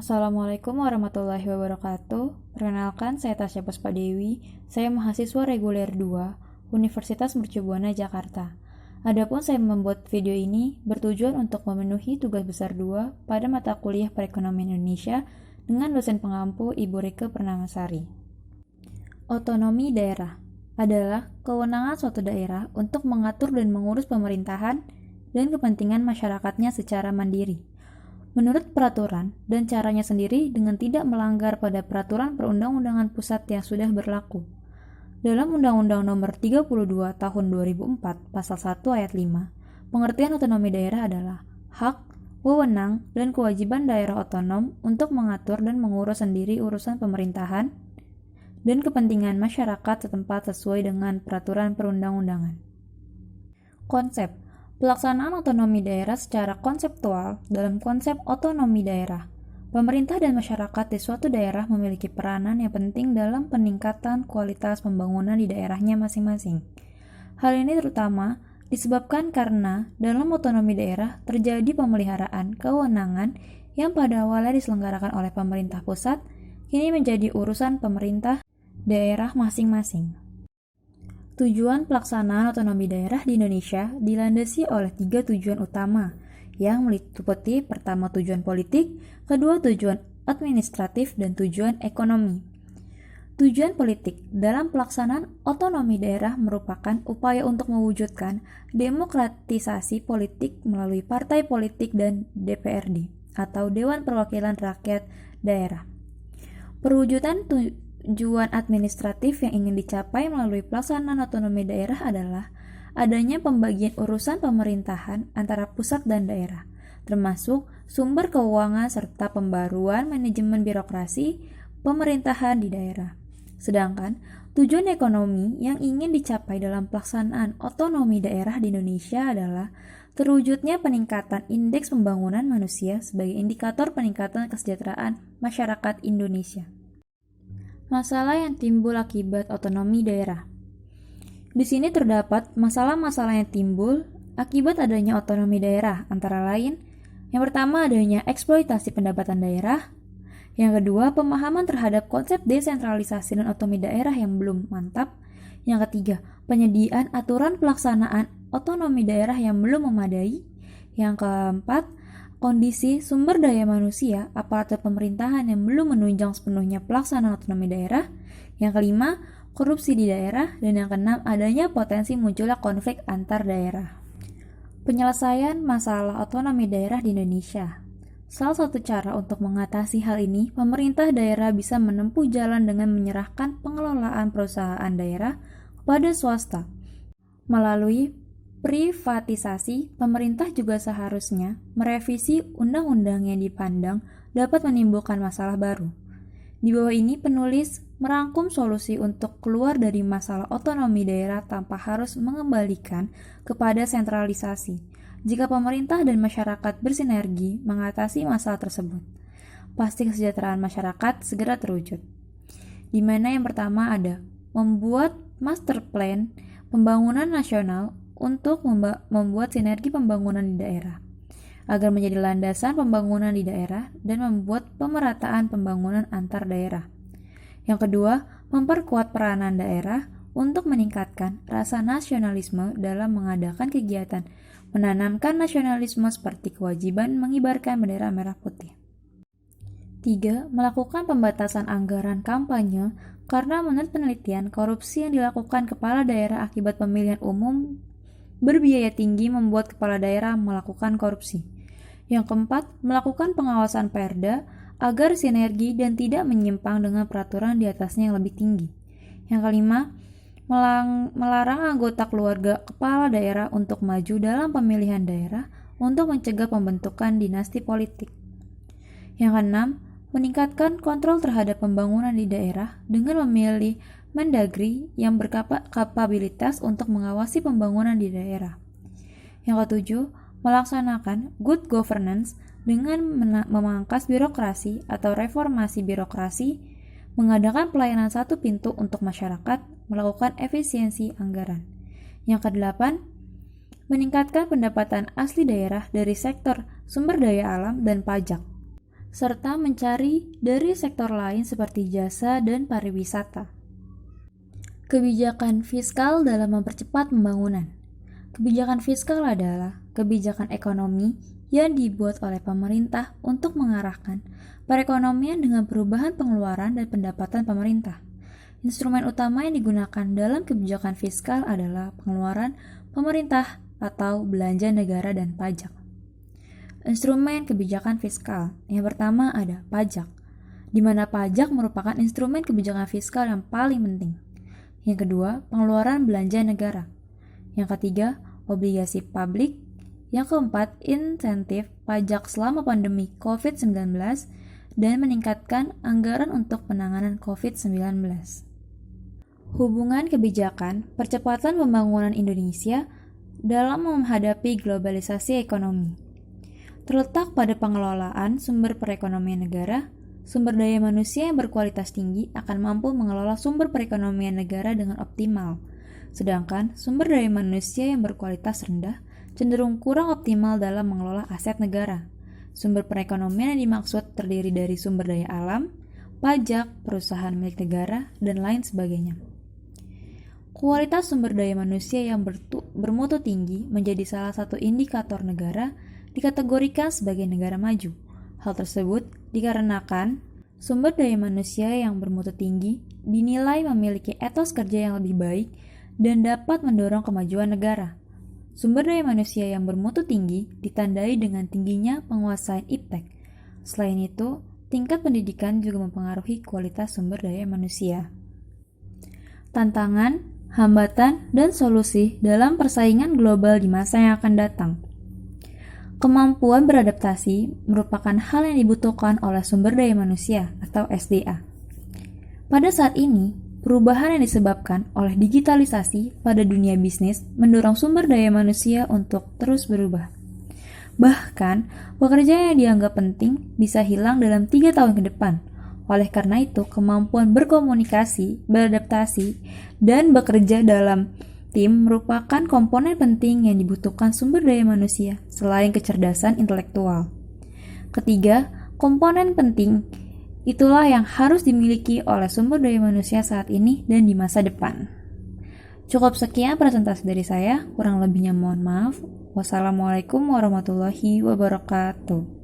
Assalamualaikum warahmatullahi wabarakatuh. Perkenalkan, saya Tasya Puspadewi. Saya mahasiswa reguler 2, Universitas Mercubuana Jakarta. Adapun saya membuat video ini bertujuan untuk memenuhi tugas besar 2 pada mata kuliah Perekonomian Indonesia dengan dosen pengampu Ibu Rike Pernamasari. Otonomi daerah adalah kewenangan suatu daerah untuk mengatur dan mengurus pemerintahan dan kepentingan masyarakatnya secara mandiri, menurut peraturan dan caranya sendiri dengan tidak melanggar pada peraturan perundang-undangan pusat yang sudah berlaku. Dalam Undang-Undang Nomor 32 Tahun 2004 Pasal 1 Ayat 5, pengertian otonomi daerah adalah hak, wewenang, dan kewajiban daerah otonom untuk mengatur dan mengurus sendiri urusan pemerintahan dan kepentingan masyarakat setempat sesuai dengan peraturan perundang-undangan. Konsep pelaksanaan otonomi daerah secara konseptual. Dalam konsep otonomi daerah, pemerintah dan masyarakat di suatu daerah memiliki peranan yang penting dalam peningkatan kualitas pembangunan di daerahnya masing-masing. Hal ini terutama disebabkan karena dalam otonomi daerah terjadi pemeliharaan kewenangan yang pada awalnya diselenggarakan oleh pemerintah pusat, kini menjadi urusan pemerintah daerah masing-masing. Tujuan pelaksanaan otonomi daerah di Indonesia dilandasi oleh 3 tujuan utama, yang meliputi pertama tujuan politik, kedua tujuan administratif, dan tujuan ekonomi. Tujuan politik dalam pelaksanaan otonomi daerah merupakan upaya untuk mewujudkan demokratisasi politik melalui partai politik dan DPRD atau Dewan Perwakilan Rakyat Daerah. Perwujudan tujuan administratif yang ingin dicapai melalui pelaksanaan otonomi daerah adalah adanya pembagian urusan pemerintahan antara pusat dan daerah, termasuk sumber keuangan serta pembaruan manajemen birokrasi pemerintahan di daerah. Sedangkan tujuan ekonomi yang ingin dicapai dalam pelaksanaan otonomi daerah di Indonesia adalah terwujudnya peningkatan indeks pembangunan manusia sebagai indikator peningkatan kesejahteraan masyarakat Indonesia. Masalah yang timbul akibat otonomi daerah. Di sini terdapat masalah-masalah yang timbul akibat adanya otonomi daerah, antara lain, yang pertama adanya eksploitasi pendapatan daerah, yang kedua pemahaman terhadap konsep desentralisasi dan otonomi daerah yang belum mantap, yang ketiga penyediaan aturan pelaksanaan otonomi daerah yang belum memadai, yang keempat kondisi sumber daya manusia aparatur pemerintahan yang belum menunjang sepenuhnya pelaksanaan otonomi daerah, yang kelima korupsi di daerah, dan yang keenam adanya potensi munculnya konflik antar daerah. Penyelesaian masalah otonomi daerah di Indonesia. Salah satu cara untuk mengatasi hal ini, pemerintah daerah bisa menempuh jalan dengan menyerahkan pengelolaan perusahaan daerah kepada swasta. Melalui privatisasi, pemerintah juga seharusnya merevisi undang-undang yang dipandang dapat menimbulkan masalah baru. Di bawah ini penulis merangkum solusi untuk keluar dari masalah otonomi daerah tanpa harus mengembalikan kepada sentralisasi. Jika pemerintah dan masyarakat bersinergi mengatasi masalah tersebut, pasti kesejahteraan masyarakat segera terwujud. Di mana yang pertama ada membuat master plan pembangunan nasional untuk membuat sinergi pembangunan di daerah, agar menjadi landasan pembangunan di daerah dan membuat pemerataan pembangunan antar daerah. Yang kedua, memperkuat peranan daerah untuk meningkatkan rasa nasionalisme dalam mengadakan kegiatan menanamkan nasionalisme seperti kewajiban mengibarkan bendera merah putih. 3. Melakukan pembatasan anggaran kampanye karena menurut penelitian, korupsi yang dilakukan kepala daerah akibat pemilihan umum berbiaya tinggi membuat kepala daerah melakukan korupsi. Yang keempat, melakukan pengawasan Perda agar sinergi dan tidak menyimpang dengan peraturan di atasnya yang lebih tinggi. Yang kelima, melarang anggota keluarga kepala daerah untuk maju dalam pemilihan daerah untuk mencegah pembentukan dinasti politik. Yang keenam, meningkatkan kontrol terhadap pembangunan di daerah dengan memilih Mendagri yang berkapabilitas untuk mengawasi pembangunan di daerah. Yang ketujuh, melaksanakan good governance dengan memangkas birokrasi atau reformasi birokrasi, mengadakan pelayanan satu pintu untuk masyarakat, melakukan efisiensi anggaran. Yang kedelapan, meningkatkan pendapatan asli daerah dari sektor sumber daya alam dan pajak. serta mencari dari sektor lain seperti jasa dan pariwisata. Kebijakan fiskal dalam mempercepat pembangunan. Kebijakan fiskal adalah kebijakan ekonomi yang dibuat oleh pemerintah untuk mengarahkan perekonomian dengan perubahan pengeluaran dan pendapatan pemerintah. Instrumen utama yang digunakan dalam kebijakan fiskal adalah pengeluaran pemerintah atau belanja negara dan pajak. Instrumen kebijakan fiskal. Yang pertama ada pajak, di mana pajak merupakan instrumen kebijakan fiskal yang paling penting. Yang kedua, pengeluaran belanja negara. Yang ketiga, obligasi publik. Yang keempat, insentif pajak selama pandemi COVID-19 dan meningkatkan anggaran untuk penanganan COVID-19. Hubungan kebijakan percepatan pembangunan Indonesia dalam menghadapi globalisasi ekonomi. Terletak pada pengelolaan sumber perekonomian negara, sumber daya manusia yang berkualitas tinggi akan mampu mengelola sumber perekonomian negara dengan optimal, sedangkan sumber daya manusia yang berkualitas rendah cenderung kurang optimal dalam mengelola aset negara. Sumber perekonomian yang dimaksud terdiri dari sumber daya alam, pajak, perusahaan milik negara, dan lain sebagainya. Kualitas sumber daya manusia yang bermutu tinggi menjadi salah satu indikator negara dikategorikan sebagai negara maju. Hal tersebut dikarenakan sumber daya manusia yang bermutu tinggi dinilai memiliki etos kerja yang lebih baik dan dapat mendorong kemajuan negara. Sumber daya manusia yang bermutu tinggi ditandai dengan tingginya penguasaan iptek. Selain itu, tingkat pendidikan juga mempengaruhi kualitas sumber daya manusia. Tantangan, hambatan, dan solusi dalam persaingan global di masa yang akan datang. Kemampuan beradaptasi merupakan hal yang dibutuhkan oleh sumber daya manusia atau SDA. Pada saat ini, perubahan yang disebabkan oleh digitalisasi pada dunia bisnis mendorong sumber daya manusia untuk terus berubah. Bahkan, pekerjaan yang dianggap penting bisa hilang dalam 3 tahun ke depan. Oleh karena itu, kemampuan berkomunikasi, beradaptasi, dan bekerja dalam tim merupakan komponen penting yang dibutuhkan sumber daya manusia selain kecerdasan intelektual. Ketiga, komponen penting itulah yang harus dimiliki oleh sumber daya manusia saat ini dan di masa depan. Cukup sekian presentasi dari saya, kurang lebihnya mohon maaf. Wassalamualaikum warahmatullahi wabarakatuh.